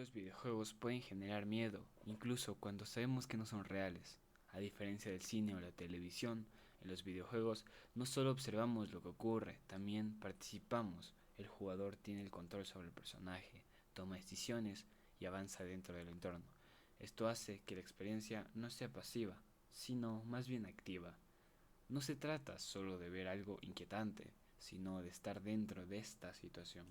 Los videojuegos pueden generar miedo, incluso cuando sabemos que no son reales. A diferencia del cine o la televisión, en los videojuegos no solo observamos lo que ocurre, también participamos. El jugador tiene el control sobre el personaje, toma decisiones y avanza dentro del entorno. Esto hace que la experiencia no sea pasiva, sino más bien activa. No se trata solo de ver algo inquietante, sino de estar dentro de esta situación.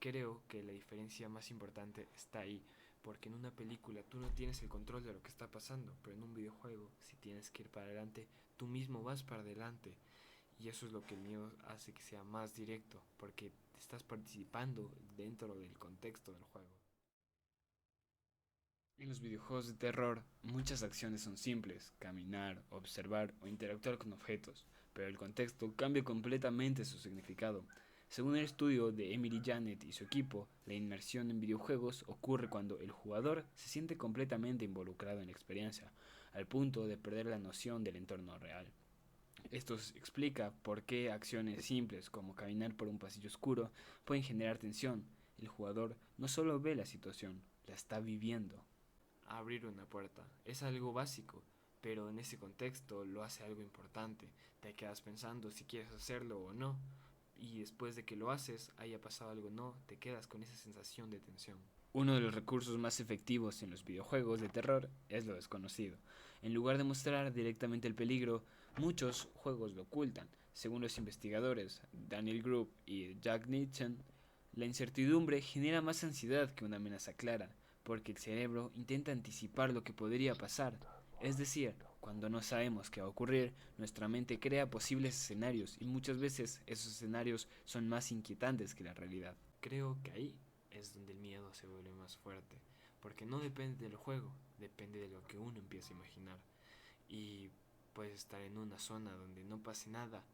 Creo que la diferencia más importante está ahí, porque en una película tú no tienes el control de lo que está pasando, pero en un videojuego, si tienes que ir para adelante, tú mismo vas para adelante. Y eso es lo que el miedo hace que sea más directo, porque estás participando dentro del contexto del juego. En los videojuegos de terror, muchas acciones son simples, caminar, observar o interactuar con objetos, pero el contexto cambia completamente su significado. Según el estudio de Emily Janet y su equipo, la inmersión en videojuegos ocurre cuando el jugador se siente completamente involucrado en la experiencia, al punto de perder la noción del entorno real. Esto explica por qué acciones simples como caminar por un pasillo oscuro pueden generar tensión. El jugador no solo ve la situación, la está viviendo. Abrir una puerta es algo básico, pero en ese contexto lo hace algo importante. Te quedas pensando si quieres hacerlo o no, y después de que lo haces, haya pasado algo o no, te quedas con esa sensación de tensión. Uno de los recursos más efectivos en los videojuegos de terror es lo desconocido. En lugar de mostrar directamente el peligro, muchos juegos lo ocultan. Según los investigadores Daniel Group y Jack Nielsen, la incertidumbre genera más ansiedad que una amenaza clara, porque el cerebro intenta anticipar lo que podría pasar. Es decir, cuando no sabemos qué va a ocurrir, nuestra mente crea posibles escenarios y muchas veces esos escenarios son más inquietantes que la realidad. Creo que ahí es donde el miedo se vuelve más fuerte, porque no depende del juego, depende de lo que uno empieza a imaginar. Y puedes estar en una zona donde no pase nada,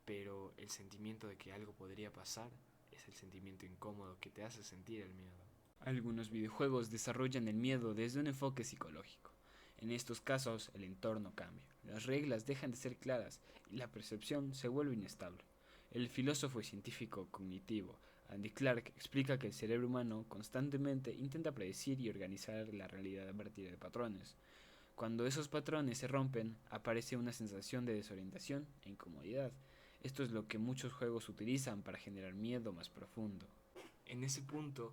pero el sentimiento de que algo podría pasar es el sentimiento incómodo que te hace sentir el miedo. Algunos videojuegos desarrollan el miedo desde un enfoque psicológico. En estos casos, el entorno cambia, las reglas dejan de ser claras y la percepción se vuelve inestable. El filósofo y científico cognitivo Andy Clark explica que el cerebro humano constantemente intenta predecir y organizar la realidad a partir de patrones. Cuando esos patrones se rompen, aparece una sensación de desorientación e incomodidad. Esto es lo que muchos juegos utilizan para generar miedo más profundo. En ese punto,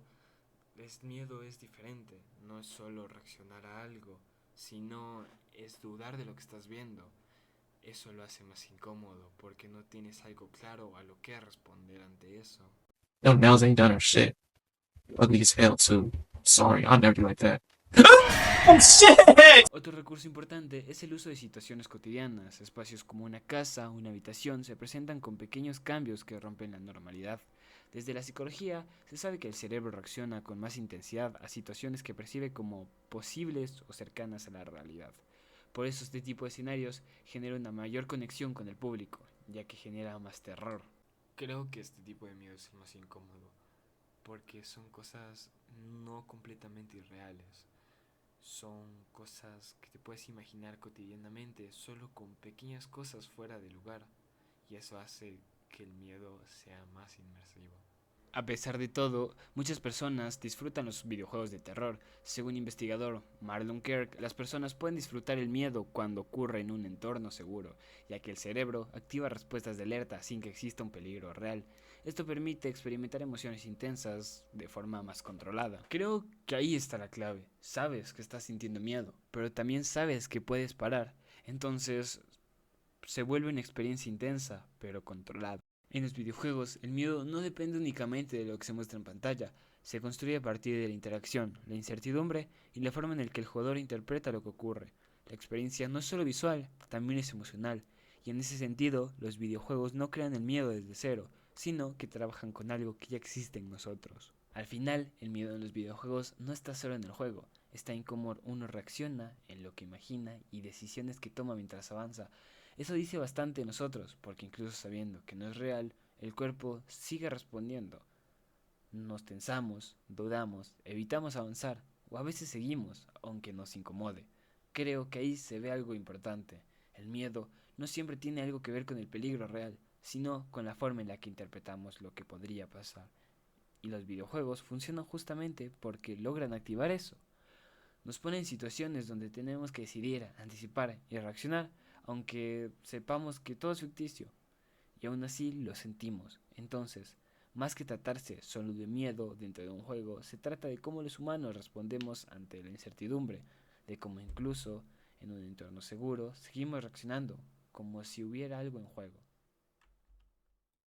el miedo es diferente, no es solo reaccionar a algo, sino es dudar de lo que estás viendo. Eso lo hace más incómodo porque no tienes algo claro a lo que responder ante eso. No, nails ain't done her shit. Ugly as hell, too. Sorry, I'll never be like that. Oh shit! Otro recurso importante es el uso de situaciones cotidianas. Espacios como una casa o una habitación se presentan con pequeños cambios que rompen la normalidad. Desde la psicología se sabe que el cerebro reacciona con más intensidad a situaciones que percibe como posibles o cercanas a la realidad. Por eso este tipo de escenarios genera una mayor conexión con el público, ya que genera más terror. Creo que este tipo de miedo es el más incómodo porque son cosas no completamente irreales. Son cosas que te puedes imaginar cotidianamente solo con pequeñas cosas fuera de lugar y eso hace que el miedo sea más inmersivo. A pesar de todo, muchas personas disfrutan los videojuegos de terror. Según investigador Marlon Kirk, las personas pueden disfrutar el miedo cuando ocurre en un entorno seguro, ya que el cerebro activa respuestas de alerta sin que exista un peligro real. Esto permite experimentar emociones intensas de forma más controlada. Creo que ahí está la clave. Sabes que estás sintiendo miedo, pero también sabes que puedes parar. Entonces se vuelve una experiencia intensa, pero controlada. En los videojuegos, el miedo no depende únicamente de lo que se muestra en pantalla, se construye a partir de la interacción, la incertidumbre y la forma en la que el jugador interpreta lo que ocurre. La experiencia no es solo visual, también es emocional, y en ese sentido, los videojuegos no crean el miedo desde cero, sino que trabajan con algo que ya existe en nosotros. Al final, el miedo en los videojuegos no está solo en el juego, está en cómo uno reacciona, en lo que imagina y decisiones que toma mientras avanza. Eso dice bastante de nosotros, porque incluso sabiendo que no es real, el cuerpo sigue respondiendo. Nos tensamos, dudamos, evitamos avanzar, o a veces seguimos, aunque nos incomode. Creo que ahí se ve algo importante. El miedo no siempre tiene algo que ver con el peligro real, sino con la forma en la que interpretamos lo que podría pasar. Y los videojuegos funcionan justamente porque logran activar eso. Nos ponen en situaciones donde tenemos que decidir, anticipar y reaccionar, aunque sepamos que todo es ficticio. Y aún así lo sentimos. Entonces, más que tratarse solo de miedo dentro de un juego, se trata de cómo los humanos respondemos ante la incertidumbre, de cómo incluso en un entorno seguro seguimos reaccionando, como si hubiera algo en juego.